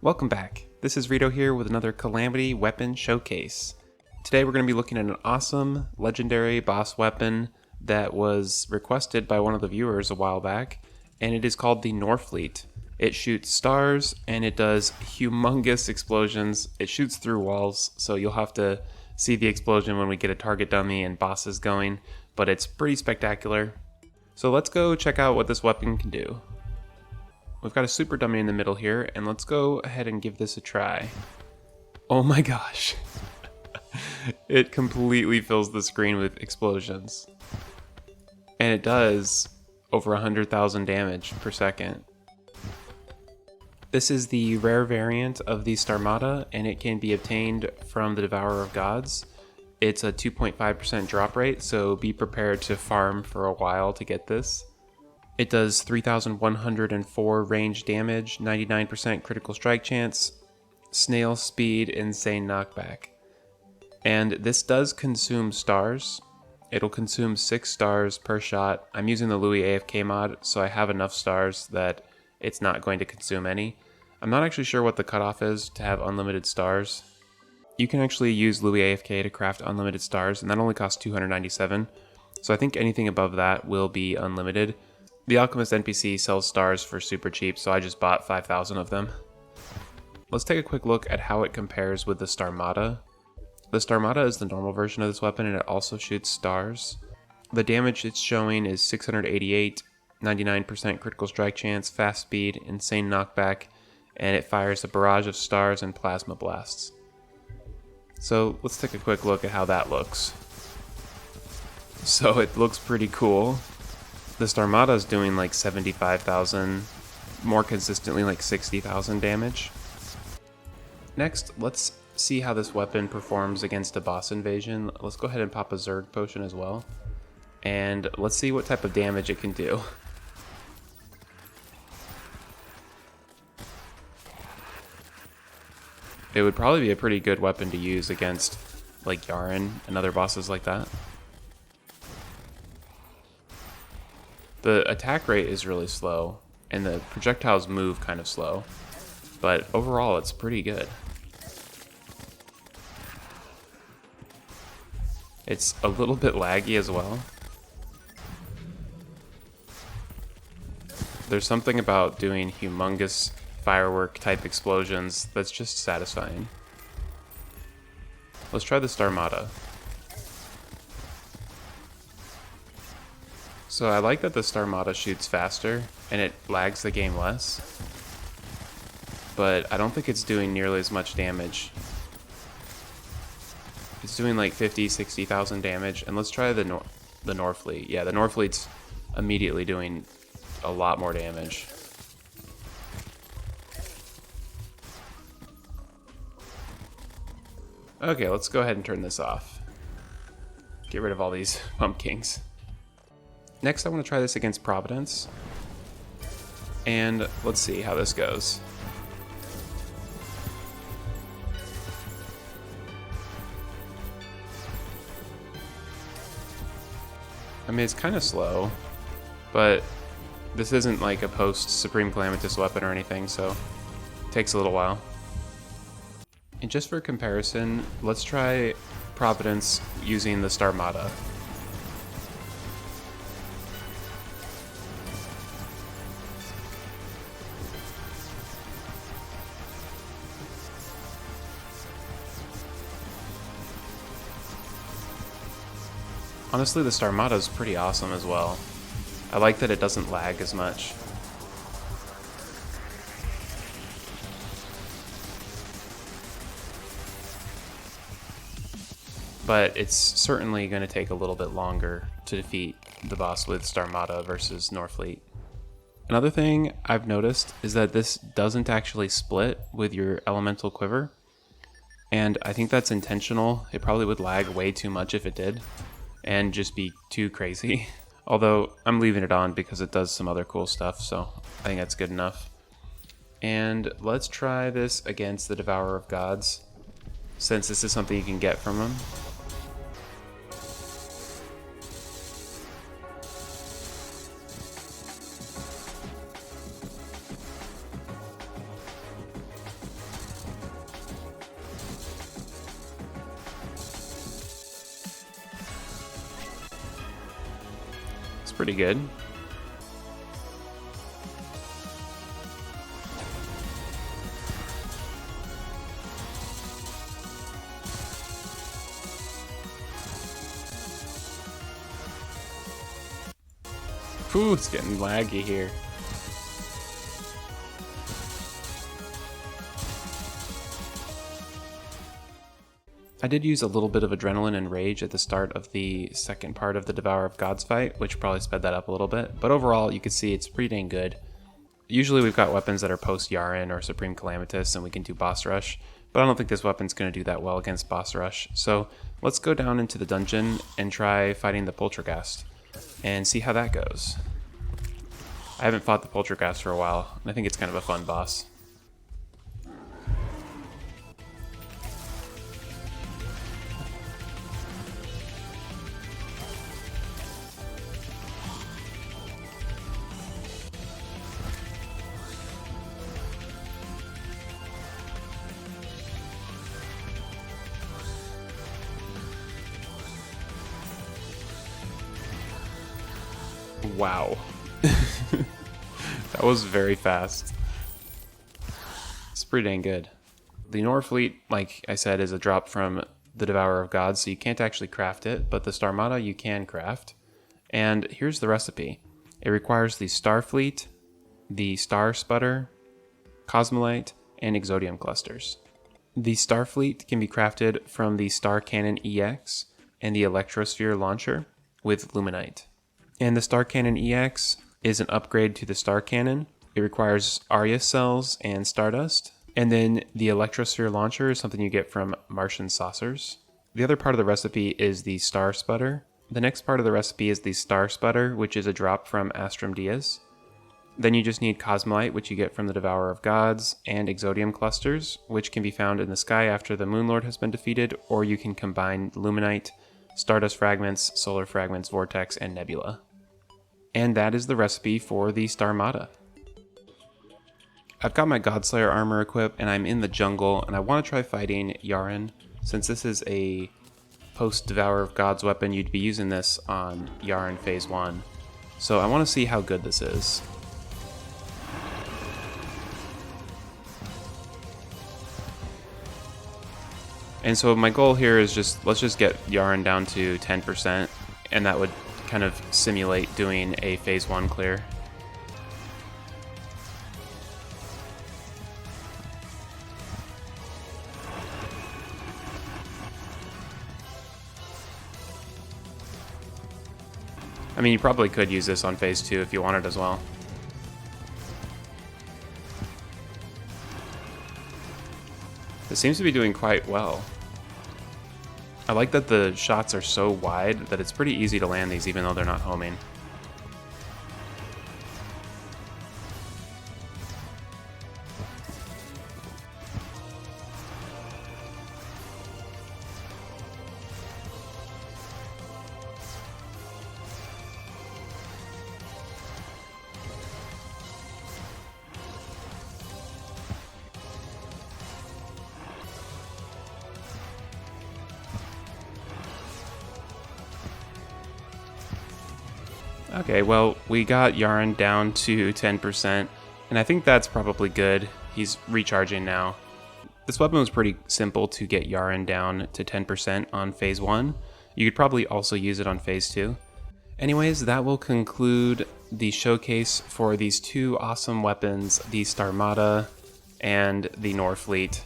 Welcome back. This is Rito here with another Calamity weapon showcase. Today we're going to be looking at an awesome legendary boss weapon that was requested by one of the viewers a while back, and it is called the Norfleet. It shoots stars and it does humongous explosions. It shoots through walls, so you'll have to see the explosion when we get a target dummy and bosses going, but it's pretty spectacular. So let's go check out what this weapon can do. We've got a super dummy in the middle here, and let's go ahead and give this a try. Oh my gosh. It completely fills the screen with explosions. And it does over 100,000 damage per second. This is the rare variant of the Starmada, and it can be obtained from the Devourer of Gods. It's a 2.5% drop rate, so be prepared to farm for a while to get this. It does 3,104 range damage, 99% critical strike chance, snail speed, insane knockback. And this does consume stars. It'll consume 6 stars per shot. I'm using the Louis AFK mod, so I have enough stars that it's not going to consume any. I'm not actually sure what the cutoff is to have unlimited stars. You can actually use Louis AFK to craft unlimited stars, and that only costs 297. So I think anything above that will be unlimited. The Alchemist NPC sells stars for super cheap, so I just bought 5,000 of them. Let's take a quick look at how it compares with the Starmada. The Starmada is the normal version of this weapon, and it also shoots stars. The damage it's showing is 688, 99% critical strike chance, fast speed, insane knockback, and it fires a barrage of stars and plasma blasts. So let's take a quick look at how that looks. So it looks pretty cool. The Starmada is doing like 75,000, more consistently like 60,000 damage. Next, let's see how this weapon performs against a boss invasion. Let's go ahead and pop a Zerg potion as well, and let's see what type of damage it can do. It would probably be a pretty good weapon to use against like Yharon and other bosses like that. The attack rate is really slow, and the projectiles move kind of slow, but overall it's pretty good. It's a little bit laggy as well. There's something about doing humongous firework type explosions that's just satisfying. Let's try the Starmada. So I like that the Starmada shoots faster and it lags the game less, but I don't think it's doing nearly as much damage. It's doing like 50,000-60,000 damage, and let's try the Norfleet. Yeah, the Norfleet's immediately doing a lot more damage. Okay, let's go ahead and turn this off. Get rid of all these pumpkins. Next, I want to try this against Providence, and let's see how this goes. I mean, it's kind of slow, but this isn't like a post-Supreme Calamitas weapon or anything, so it takes a little while. And just for comparison, let's try Providence using the Starmada. Honestly, the Starmada is pretty awesome as well. I like that it doesn't lag as much. But it's certainly going to take a little bit longer to defeat the boss with Starmada versus Norfleet. Another thing I've noticed is that this doesn't actually split with your elemental quiver, and I think that's intentional. It probably would lag way too much if it did, and just be too crazy. Although I'm leaving it on because it does some other cool stuff, so I think that's good enough. And let's try this against the Devourer of Gods, since this is something you can get from him. pretty good. Ooh, it's getting laggy here. I did use a little bit of adrenaline and rage at the start of the second part of the Devourer of Gods fight, which probably sped that up a little bit, but overall you can see it's pretty dang good. Usually we've got weapons that are post Yharon or Supreme Calamitas and we can do boss rush, but I don't think this weapon's going to do that well against boss rush, so let's go down into the dungeon and try fighting the Poltergeist and see how that goes. I haven't fought the Poltergeist for a while, and I think it's kind of a fun boss. Wow. That was very fast. It's pretty dang good. The Norfleet, like I said, is a drop from the Devourer of Gods, so you can't actually craft it, but the Starmada you can craft. And here's the recipe. It requires the Starfleet, the Star Sputter, Cosmolite, and Exodium clusters. The Starfleet can be crafted from the Star Cannon EX and the Electrosphere launcher with Luminite. And the Star Cannon EX is an upgrade to the Star Cannon. It requires Aria cells and Stardust. And then the Electrosphere launcher is something you get from Martian saucers. The other part of the recipe is the Star Sputter. The next part of the recipe is the Star Sputter, which is a drop from Astrum Dias. Then you just need Cosmolite, which you get from the Devourer of Gods, and Exodium clusters, which can be found in the sky after the Moonlord has been defeated, or you can combine Luminite, Stardust fragments, Solar fragments, Vortex, and Nebula. And that is the recipe for the Starmada. I've got my Godslayer armor equipped, and I'm in the jungle, and I want to try fighting Yharon. Since this is a post-Devourer of Gods weapon, you'd be using this on Yharon Phase 1. So I want to see how good this is. And so my goal here is let's just get Yharon down to 10%, and that would kind of simulate doing a Phase 1 clear. I mean, you probably could use this on Phase 2 if you wanted as well. It seems to be doing quite well. I like that the shots are so wide that it's pretty easy to land these even though they're not homing. Okay, well, we got Yharon down to 10%, and I think that's probably good. He's recharging now. This weapon was pretty simple to get Yharon down to 10% on Phase 1. You could probably also use it on Phase 2. Anyways, that will conclude the showcase for these two awesome weapons, the Starmada and the Norfleet.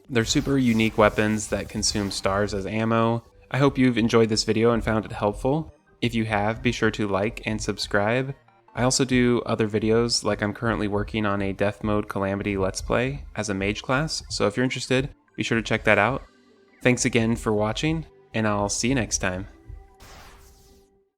They're super unique weapons that consume stars as ammo. I hope you've enjoyed this video and found it helpful. If you have, be sure to like and subscribe. I also do other videos, like I'm currently working on a Death Mode Calamity Let's Play as a mage class, so if you're interested, be sure to check that out. Thanks again for watching, and I'll see you next time.